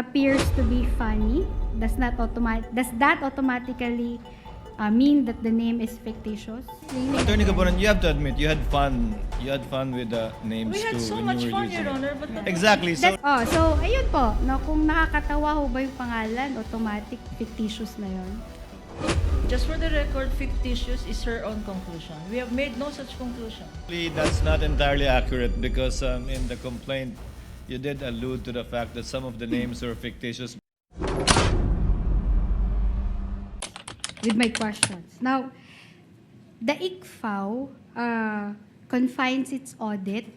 appears to be funny, does that automatically mean that the name is fictitious? Attorney Gaboran, you have to admit you had fun. You had fun with the names We had too so when much you were fun, using Your it. Honor, but Exactly. So So ayun po, no, kung nakakatawa ho ba yung pangalan, automatic fictitious na yon. just for the record, fictitious is her own conclusion. We have made no such conclusion. actually, that's not entirely accurate because in the complaint you did allude to the fact that some of the names were fictitious. With my questions. Now, the ICFAO confines its audit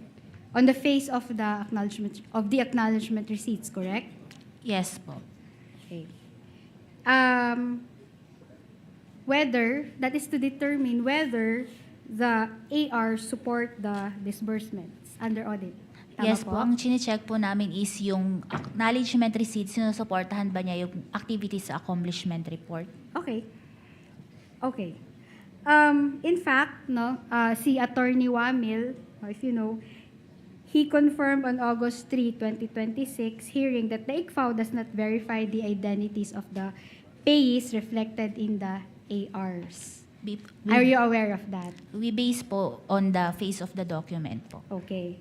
on the face of the acknowledgement receipts, correct? Yes po. Okay. Whether that is to determine whether the AR support the disbursements under audit. Tama Yes po, ang chine-check po namin is yung acknowledgement receipt, sinusuportahan ba niya yung activities sa accomplishment report? Okay. Okay. In fact, no, si Attorney Wamil, if you know, he confirmed on August 3, 2026 hearing that the ICFAO does not verify the identities of the payees reflected in the ARs. Are you aware of that? We base po on the face of the document po. Okay.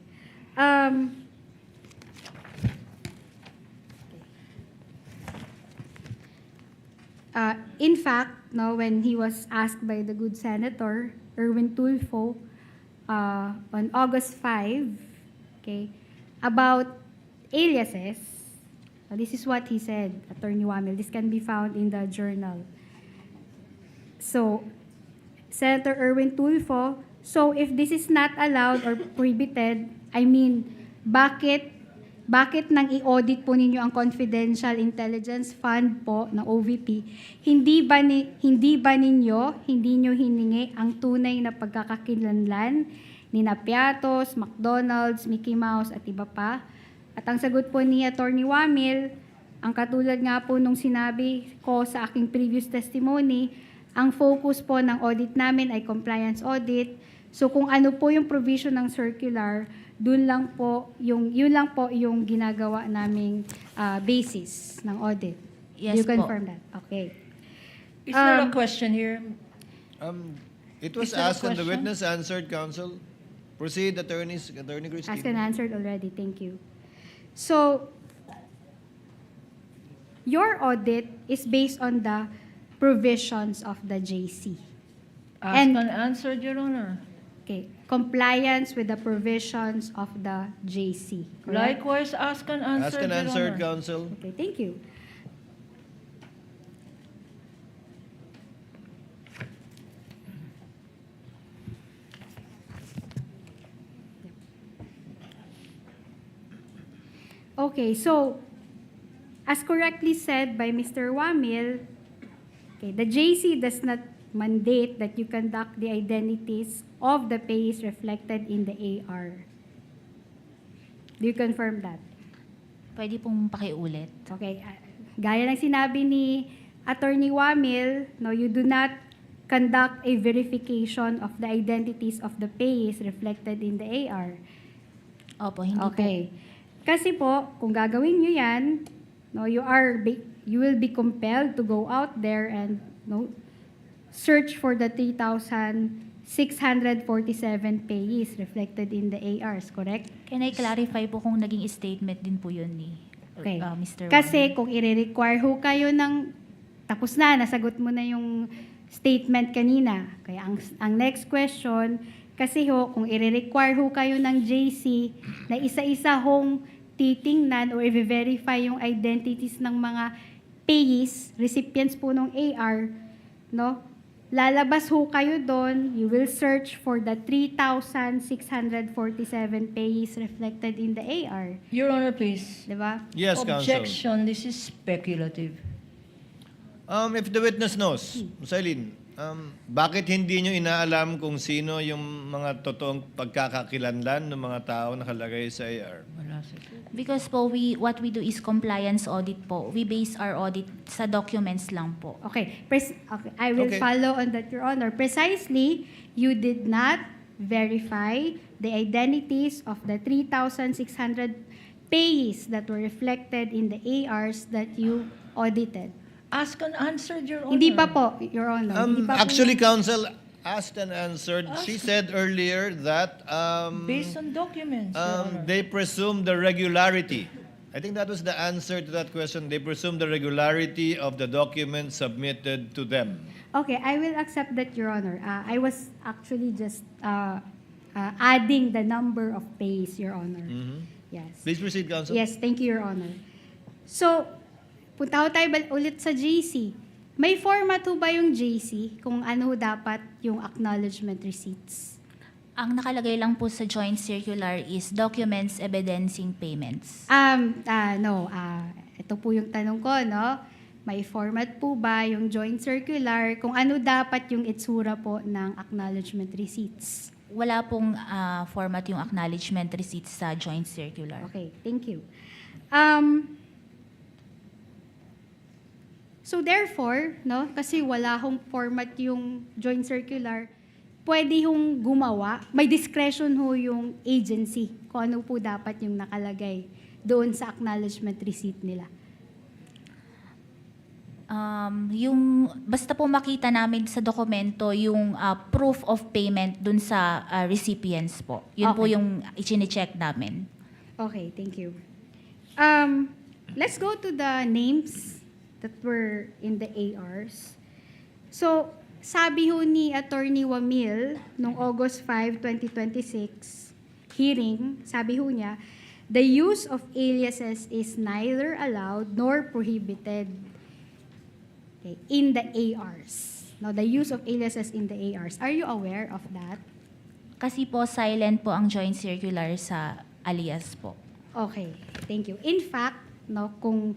In fact, no, when he was asked by the good Senator Erwin Tulfo on August 5, okay, about aliases, this is what he said, Attorney Wamil. This can be found in the journal. So, Senator Erwin Tulfo, so if this is not allowed or prohibited, I mean, bakit nang i-audit po ninyo ang Confidential Intelligence Fund po ng OVP? Hindi nyo hiningi ang tunay na pagkakakilanlan ni Piatos, McDonald's, Mickey Mouse at iba pa? At ang sagot po ni Attorney Wamil, ang katulad nga po nung sinabi ko sa aking previous testimony, ang focus po ng audit namin ay compliance audit. So kung ano po yung provision ng circular, yun lang po yung ginagawa naming basis ng audit. Yes You po. confirm that? Okay. Is there a question here? It was Is there a asked and the question? witness answered, counsel. Proceed, Attorney Christine. Asked and answered already. Thank you. So, your audit is based on the provisions of the JC. Asked And- and answered, Your Honor. Okay. Compliance with the provisions of the JC. Correct? Likewise, asked and answered, Asked and Your answered, Honor. counsel. Okay, thank you. Okay, so as correctly said by Mr. Wamil, okay, the JC does not mandate that you conduct the identities of the payees reflected in the AR. Do you confirm that? Pwede pong pakiulit. Okay, gaya ng sinabi ni Attorney Wamil, no, you do not conduct a verification of the identities of the payees reflected in the AR. Opo, hindi Okay. Kasi po, kung gagawin nyo yan, no, you will be compelled to go out there and no, search for the 3,647 payees reflected in the ARs, correct? po. Can I clarify po kung naging statement din po yun ni Okay. Mr. Kasi Wang? kung i-require ho kayo ng, tapos na, nasagot mo na yung statement kanina. Kaya ang next question, kasi ho, kung i-require ho kayo ng JC na isa-isa hong titingnan or i-verify yung identities ng mga payees, recipients po ng AR, no? Lalabas ho kayo doon, you will search for the 3,647 payees reflected in the AR. Your Honor, please. Di ba? Yes, counsel. Objection, this is speculative. If the witness knows, Sailin, bakit hindi nyo inaalam kung sino yung mga totoong pagkakakilanlan ng mga tao nakalagay sa AR? Wala sa Because po, what we do is compliance audit po. We base our audit sa documents lang po. Okay. I will Okay. follow on that, Your Honor. Precisely, you did not verify the identities of the 3,647 payees that were reflected in the ARs that you audited? Ask and answered, Your Honor. Hindi pa po, Your Honor. Hindi pa po Actually, yan. counsel asked and answered. She said earlier that Based on documents, Your Honor. they presume the regularity. I think that was the answer to that question. They presume the regularity of the documents submitted to them. Okay, I will accept that, Your Honor. I was actually just adding the number of pays, Your Honor. Yes. Please proceed, counsel. Yes, thank you, Your Honor. So, punta ho tayo ulit sa JC. May format ho ba yung JC kung ano dapat yung acknowledgement receipts? Ang nakalagay lang po sa joint circular is documents evidencing payments. No. Ito po yung tanong ko, no? May format po ba yung joint circular kung ano dapat yung itsura po ng acknowledgement receipts? Wala pong format yung acknowledgement receipts sa joint circular. Okay, thank you. So therefore, no, kasi wala hong format yung joint circular, pwede hong gumawa, may discretion ho yung agency kung ano po dapat yung nakalagay doon sa acknowledgement receipt nila. Basta po makita namin sa dokumento yung proof of payment dun sa recipients po. Yun po Okay. yung ichine-check namin. Okay, thank you. Let's go to the names that were in the ARs. So, sabi ho ni Attorney Wamil noong August 5, 2026 hearing, sabi ho niya, the use of aliases is neither allowed nor prohibited, okay, in the ARs. Now, the use of aliases in the ARs. Are you aware of that? Kasi po silent po ang joint circular sa alias po. Okay, thank you. In fact, no, kung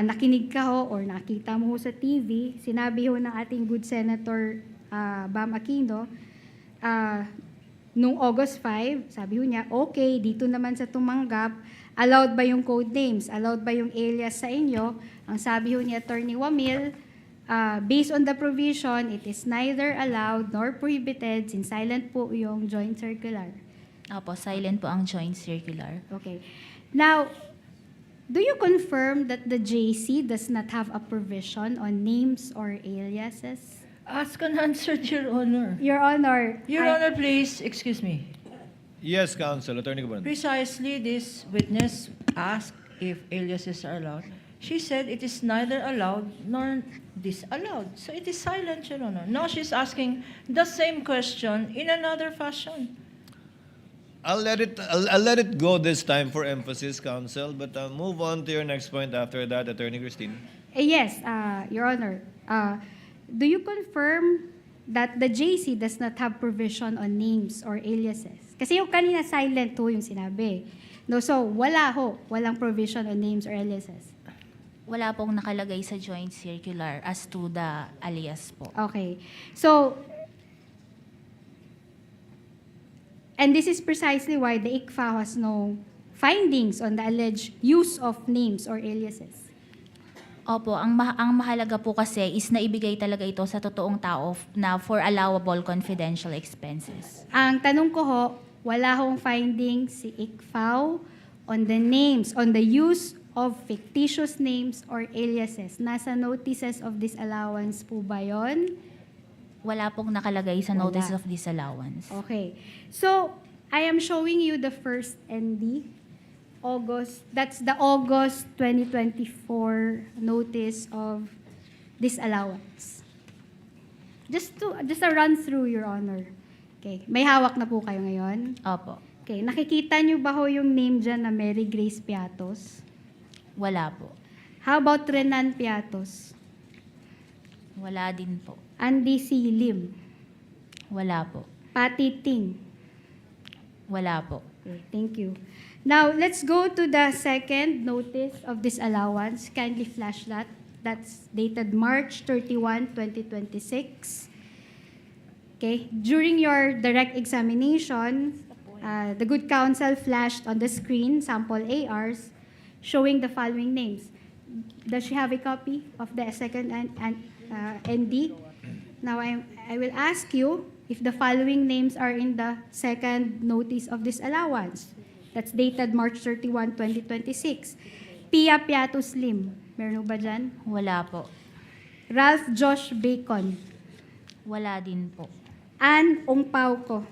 nakinig ka ho or nakita mo ho sa TV, sinabi ho ng ating good Senator Bam Aquino, nung August 5, sabi ho niya, okay, dito naman sa tumanggap, allowed ba yung code names? Allowed ba yung alias sa inyo? Ang sabi ho ni Attorney Wamil, based on the provision, it is neither allowed nor prohibited since silent po yung joint circular. Opo, silent po ang joint circular. Okay. Now, do you confirm that the JC does not have a provision on names or aliases? Ask and answered, Your Honor. Your Honor, Your Honor, please, excuse me. Yes, counsel. Attorney Gabon. Precisely, this witness asked if aliases are allowed. She said it is neither allowed nor disallowed. So it is silent, Your Honor. Now she's asking the same question in another fashion. I'll let it go this time for emphasis, counsel. But move on to your next point after that, Attorney Christine. Yes, Your Honor. Do you confirm that the JC does not have provision on names or aliases? Kasi yung kanina silent ho yung sinabi. No, so wala ho, walang provision on names or aliases. Wala pong nakalagay sa joint circular as to the alias po. Okay. So, and this is precisely why the ICFA has no findings on the alleged use of names or aliases. Opo, ang mahalaga po kasi is naibigay talaga ito sa totoong tao na for allowable confidential expenses. Ang tanong ko ho, wala hong findings si ICFAO on the names, on the use of fictitious names or aliases. Nasa notices of disallowance po ba yun? Wala pong nakalagay sa Wala. notice of disallowance. Okay. So, I am showing you the first ND, that's the August 2024 notice of disallowance. Just a run through, Your Honor. Okay. May hawak na po kayo ngayon? Opo, Okay. Nakikita niyo ba ho yung name dyan na Mary Grace Piatos? wala po. How about Renan Piatos? Wala din po. Andy C. Lim? Wala po. Patty Ting? Wala po. Okay, thank you. Now, let's go to the second notice of disallowance. Kindly flash that. That's dated March 31, 2026. Okay. During your direct examination, the good counsel flashed on the screen sample ARs showing the following names. Does she have a copy of the second ND? Now, I will ask you if the following names are in the second notice of disallowance. That's dated March 31, 2026. Pia Piatus Lim. Meron ba dyan? Wala po. Ralph Josh Bacon. Wala din po. Ann Ongpauco.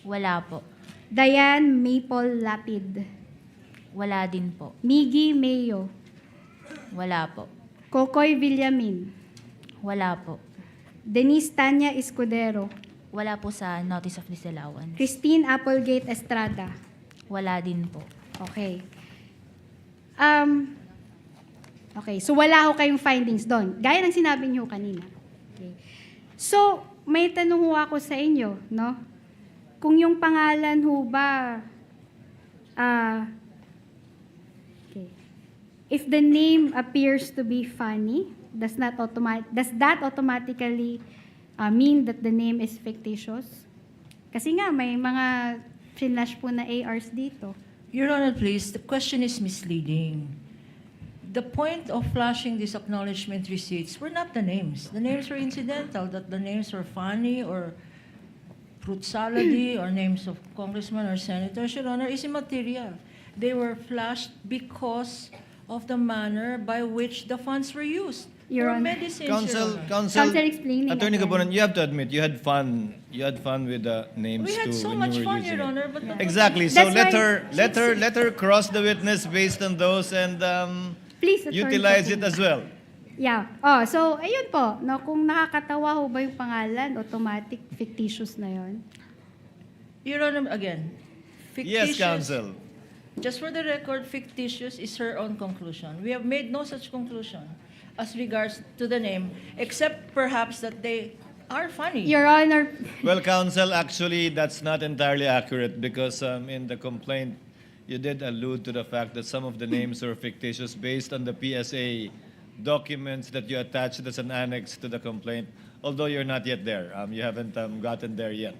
Wala po. Diane Maple Lapid. Wala din po. Miggy Mayo. Wala po. Kokoy Villamin. Wala po. Denise Tanya Escudero. Wala po sa notice of disallowance. Christine Applegate Estrada. Wala din po. Okay. Okay, so wala ho kayong findings doon. Gaya ng sinabi niyo kanina. Okay. So, may tanong ho ako sa inyo, no? Kung yung pangalan ho ba, okay. If the name appears to be funny, does that automatically mean that the name is fictitious? Kasi nga, may mga flash po na ARs dito. Your Honor, please, the question is misleading. The point of flashing these acknowledgement receipts were not the names. The names were incidental, that the names were funny or fruit salady or names of congressmen or senators, Your Honor, is immaterial. They were flashed because of the manner by which the funds were used. Your For Honor. medicines, Counsel, Your Honor. counsel, Counsel explaining Attorney again. Gabonan, you have to admit, you had fun with the names We had too so when much you were fun, using Your it. Honor, but Exactly. So That's let her cross the witness based on those and Please, Attorney utilize it Gabonan. as well. Yeah. Oh, so ayun po, no, kung nakakatawa ho ba yung pangalan, automatic fictitious na yon. Your Honor, again, Yes, fictitious. counsel. Just for the record, fictitious is her own conclusion. We have made no such conclusion as regards to the name, except perhaps that they are funny. Your Honor, Well, counsel, actually, that's not entirely accurate because in the complaint, you did allude to the fact that some of the names are fictitious based on the PSA documents that you attached as an annex to the complaint, although you're not yet there. You haven't gotten there yet.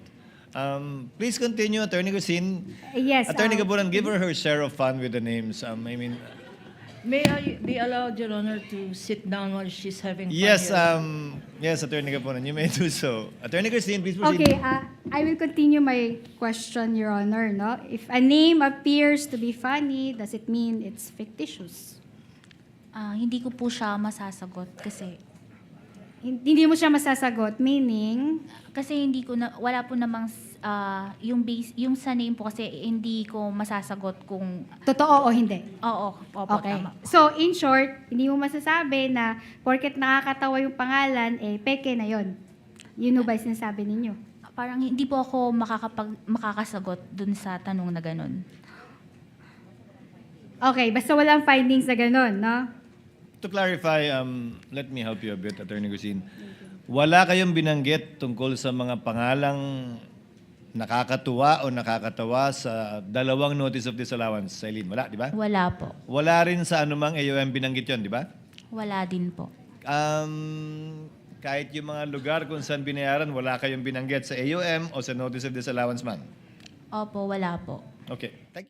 Please continue, Attorney Christine. yes. Attorney Gabonan, give her share of fun with the names. I mean, May I be allowed, Your Honor, to sit down while she's having fun? yes, here? yes, Attorney Gabonan, you may do so. Attorney Christine, please proceed. Okay, I will continue my question, Your Honor. No? If a name appears to be funny, does it mean it's fictitious? Hindi ko po siya masasagot kasi Hindi mo siya masasagot, meaning, hindi ko na wala po namang yung sa name po kasi hindi ko masasagot kung totoo o hindi. oo, opo, Okay. tama. So, in short, hindi mo masasabi na porket nakakatawa yung pangalan, peke na yon. Yun ba yung sinasabi ninyo? Parang hindi po ako makakasagot dun sa tanong na ganun. Okay, basta walang findings na ganun, no? To clarify, let me help you a bit, Attorney Christine. Wala kayong binanggit tungkol sa mga pangalang nakakatuwa o nakakatawa sa dalawang notice of disallowance, Eileen. Wala, di ba? Wala po. Wala rin sa anumang AOM binanggit yon, di ba? Wala din po. Kahit yung mga lugar kung saan binayaran, wala kayong binanggit sa AOM o sa notice of disallowance, ma'am. Opo, wala po. Okay. Thank you.